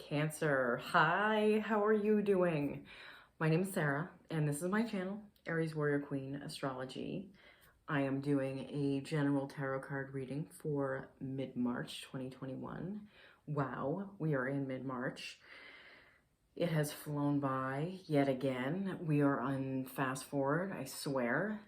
Cancer. Hi, how are you doing? My name is Sarah, and this is my channel, Aries Warrior Queen Astrology. I am doing a general tarot card reading for mid-March 2021. Wow, we are in mid-March. It has flown by yet again. We are on fast forward, I swear.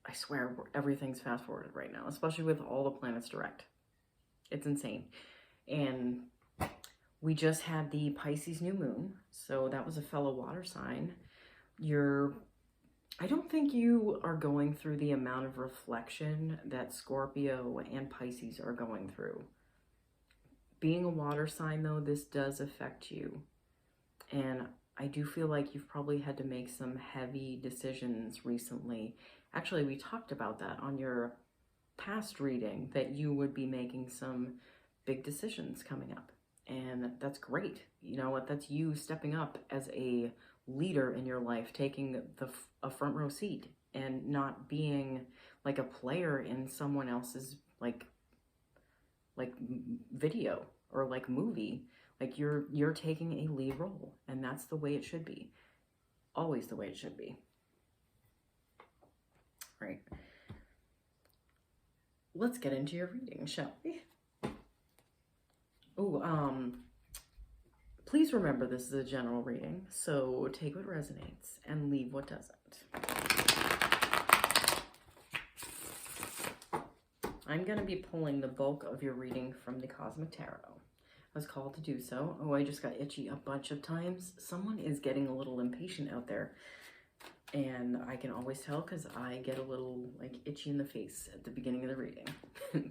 I swear everything's fast forwarded right now, especially with all the planets direct. It's insane. And we just had the Pisces new moon, so that was a fellow water sign. I don't think you are going through the amount of reflection that Scorpio and Pisces are going through. Being a water sign, though, this does affect you. And I do feel like you've probably had to make some heavy decisions recently. Actually, we talked about that on your past reading, that you would be making some big decisions coming up. And that's great. You know what? That's you stepping up as a leader in your life, taking a front row seat and not being like a player in someone else's like video or like movie. Like you're taking a lead role, and that's the way it should be. Always the way it should be. Right. Let's get into your reading, shall we? Oh, please remember this is a general reading, so take what resonates and leave what doesn't. I'm going to be pulling the bulk of your reading from the Cosmic Tarot. I was called to do so. Oh, I just got itchy a bunch of times. Someone is getting a little impatient out there, and I can always tell because I get a little like itchy in the face at the beginning of the reading.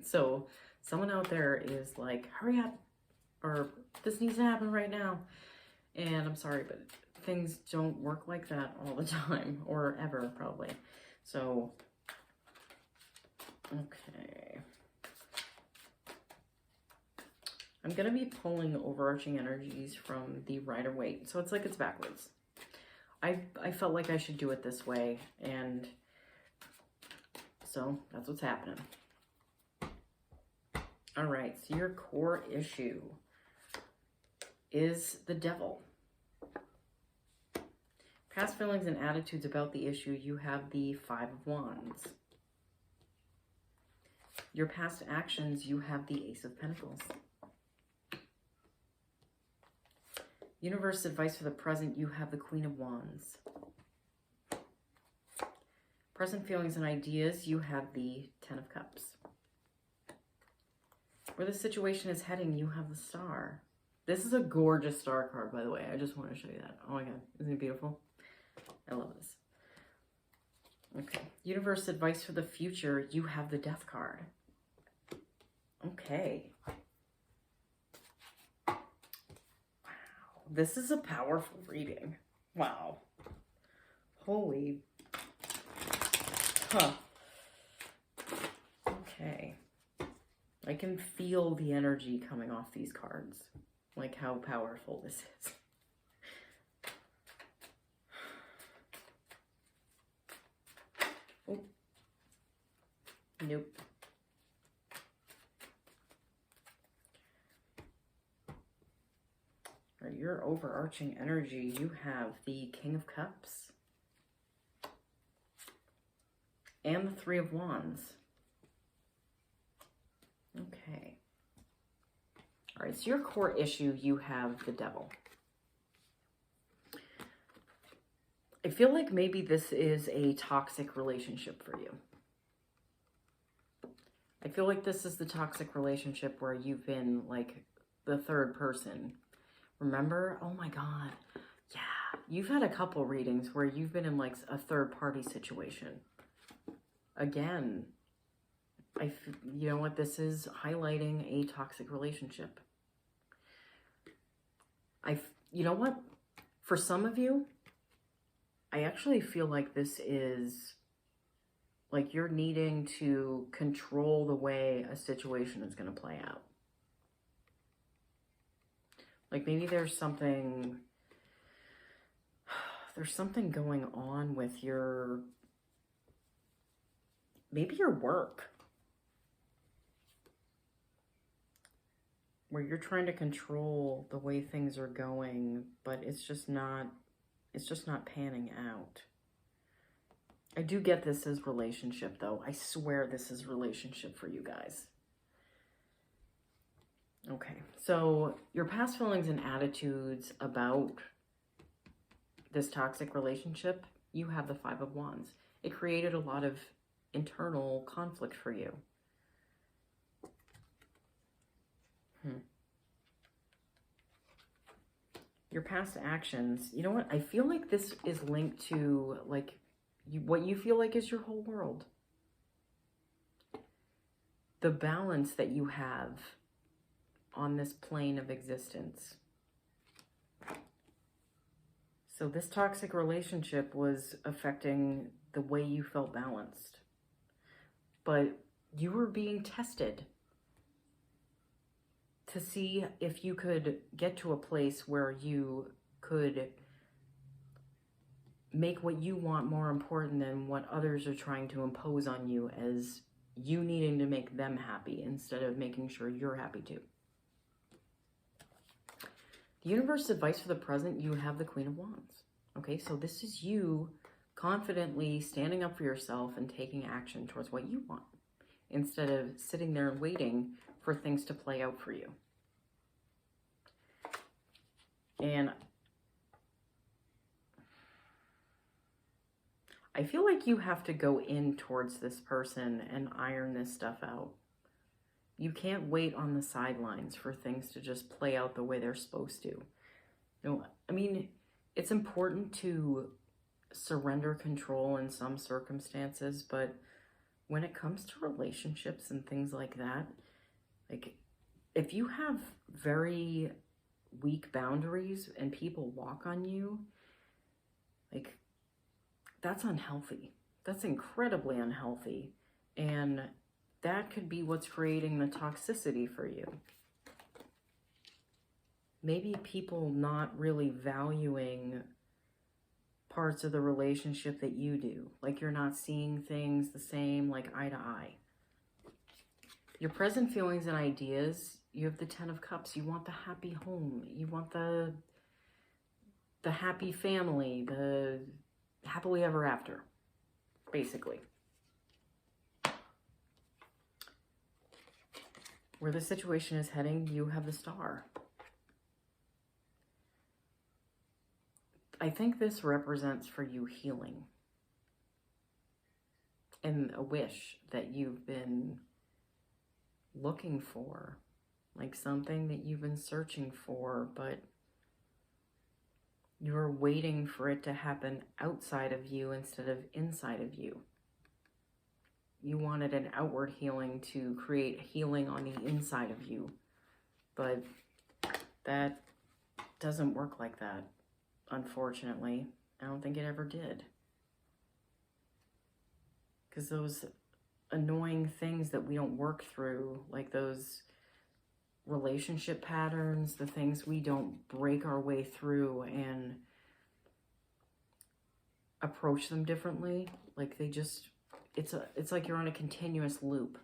So someone out there is like, hurry up, or this needs to happen right now. And I'm sorry, but things don't work like that all the time, or ever probably. So, okay. I'm going to be pulling overarching energies from the Rider-Waite. So it's like it's backwards. I felt like I should do it this way, and so that's what's happening. All right, so your core issue is the Devil. Past feelings and attitudes about the issue, you have the Five of Wands. Your past actions, you have the Ace of Pentacles. Universe advice for the present, you have the Queen of Wands. Present feelings and ideas, you have the Ten of Cups. Where the situation is heading, you have the Star. This is a gorgeous star card, by the way. I just want to show you that. Oh my God, isn't it beautiful? I love this. Okay, universe advice for the future, you have the Death card. Okay. This is a powerful reading. Wow. Holy. Huh. Okay. I can feel the energy coming off these cards. Like how powerful this is. Oh. Nope. Your overarching energy, you have the King of Cups and the Three of Wands. Okay. All right, so your core issue, you have the Devil. I feel like maybe this is a toxic relationship for you. I feel like this is the toxic relationship where you've been like the third person. Remember? Oh my God. Yeah. You've had a couple readings where you've been in like a third party situation. Again, you know what? This is highlighting a toxic relationship. You know what? For some of you, I actually feel like this is like you're needing to control the way a situation is going to play out. Like maybe there's something going on with maybe your work. where you're trying to control the way things are going, but it's just not panning out. I do get this as relationship, though. I swear this is relationship for you guys. Okay, so your past feelings and attitudes about this toxic relationship, you have the Five of Wands. It created a lot of internal conflict for you. Your past actions, you know what? I feel like this is linked to like what you feel like is your whole world. The balance that you have on this plane of existence. So this toxic relationship was affecting the way you felt balanced. But you were being tested to see if you could get to a place where you could make what you want more important than what others are trying to impose on you, as you needing to make them happy instead of making sure you're happy too. The universe advice for the present, you have the Queen of Wands. Okay, so this is you confidently standing up for yourself and taking action towards what you want, instead of sitting there and waiting for things to play out for you. And I feel like you have to go in towards this person and iron this stuff out. You can't wait on the sidelines for things to just play out the way they're supposed to. You know, I mean, it's important to surrender control in some circumstances, but when it comes to relationships and things like that, like if you have very weak boundaries and people walk on you, like that's unhealthy. That's incredibly unhealthy. And that could be what's creating the toxicity for you. Maybe people not really valuing parts of the relationship that you do. Like you're not seeing things the same, like eye to eye. Your present feelings and ideas, you have the Ten of Cups. You want the happy home. You want the happy family, the happily ever after, basically. Where the situation is heading, you have the Star. I think this represents for you healing and a wish that you've been looking for, like something that you've been searching for, but you're waiting for it to happen outside of you instead of inside of you. You wanted an outward healing to create healing on the inside of you, but that doesn't work like that, unfortunately. I don't think it ever did. Because those annoying things that we don't work through, like those relationship patterns, the things we don't break our way through and approach them differently, like they just, it's like you're on a continuous loop.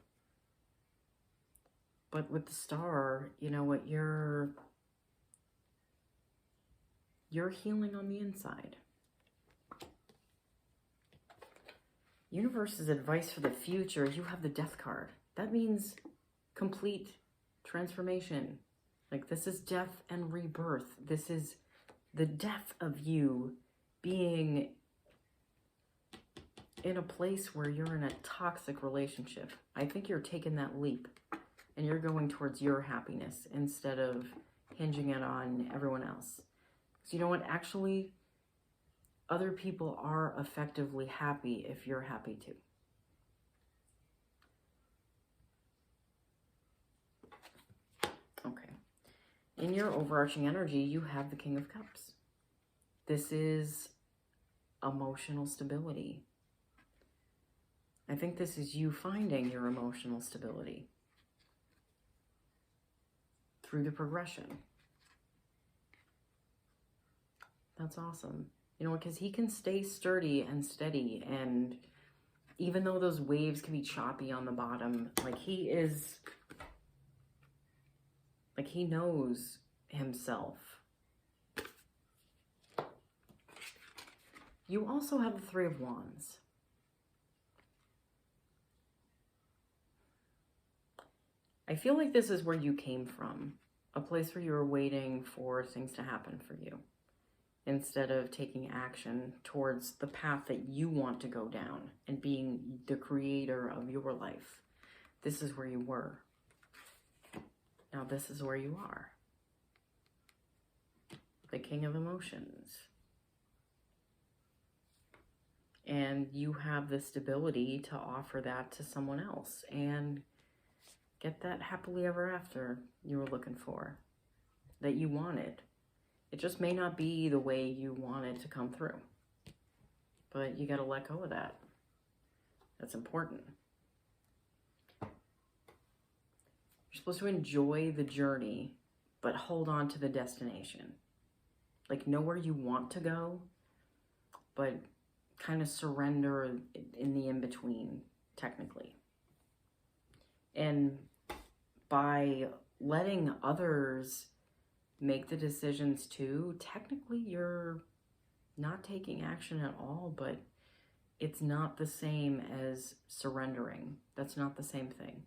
But with the Star, you know what, you're healing on the inside. Universe's advice for the future, you have the Death card. That means complete transformation. Like this is death and rebirth. This is the death of you being in a place where you're in a toxic relationship. I think you're taking that leap and you're going towards your happiness instead of hinging it on everyone else. So you know what? Actually, other people are effectively happy if you're happy too. Okay. In your overarching energy, you have the King of Cups. This is emotional stability. I think this is you finding your emotional stability through the progression. That's awesome. You know, because he can stay sturdy and steady, and even though those waves can be choppy on the bottom, like he is Like, he knows himself. You also have the Three of Wands. I feel like this is where you came from. A place where you were waiting for things to happen for you, instead of taking action towards the path that you want to go down and being the creator of your life. This is where you were. Now this is where you are. The King of Emotions. And you have the stability to offer that to someone else and get that happily ever after you were looking for, that you wanted. It just may not be the way you want it to come through, but you got to let go of that. That's important. You're supposed to enjoy the journey, but hold on to the destination. Like, know where you want to go, but kind of surrender in the in-between, technically. And by letting others make the decisions too, technically you're not taking action at all, but it's not the same as surrendering. That's not the same thing.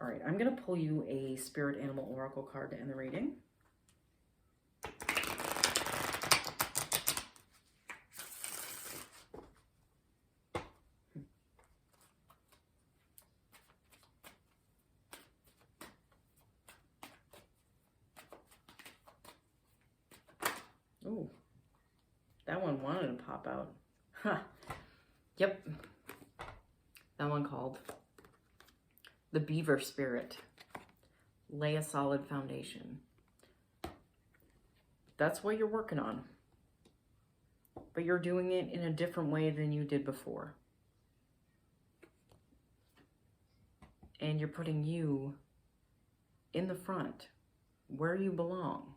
All right, I'm going to pull you a Spirit Animal Oracle card to end the reading. Oh, that one wanted to pop out. Huh. Yep. That one called the Beaver Spirit. Lay a solid foundation. That's what you're working on. But you're doing it in a different way than you did before. And you're putting you in the front, where you belong.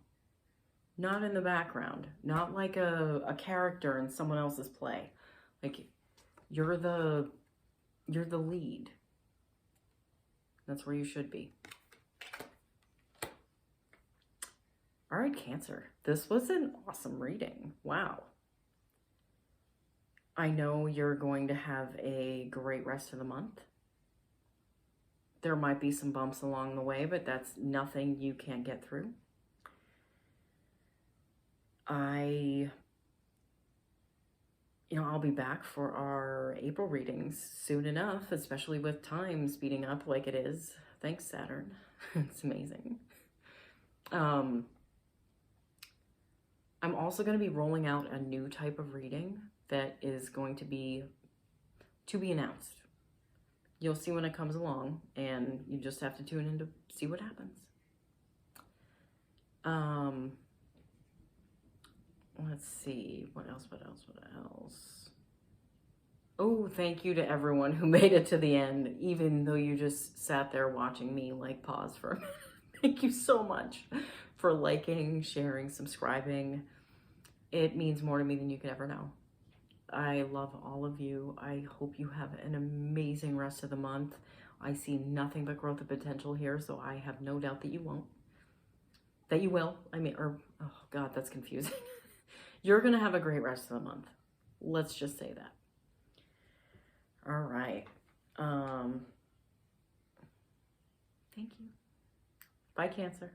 Not in the background, not like a character in someone else's play. Like, you're the lead. That's where you should be. All right, Cancer. This was an awesome reading. Wow. I know you're going to have a great rest of the month. There might be some bumps along the way, but that's nothing you can't get through. I'll be back for our April readings soon enough, especially with time speeding up like it is. Thanks, Saturn. It's amazing. I'm also going to be rolling out a new type of reading that is going to be announced. You'll see when it comes along, and you just have to tune in to see what happens. Let's see, what else? Oh, thank you to everyone who made it to the end, even though you just sat there watching me like pause for a minute. Thank you so much for liking, sharing, subscribing. It means more to me than you could ever know. I love all of you. I hope you have an amazing rest of the month. I see nothing but growth and potential here, so I have no doubt that you won't. That you will. Oh God, that's confusing. You're going to have a great rest of the month. Let's just say that. All right. Thank you. Bye, Cancer.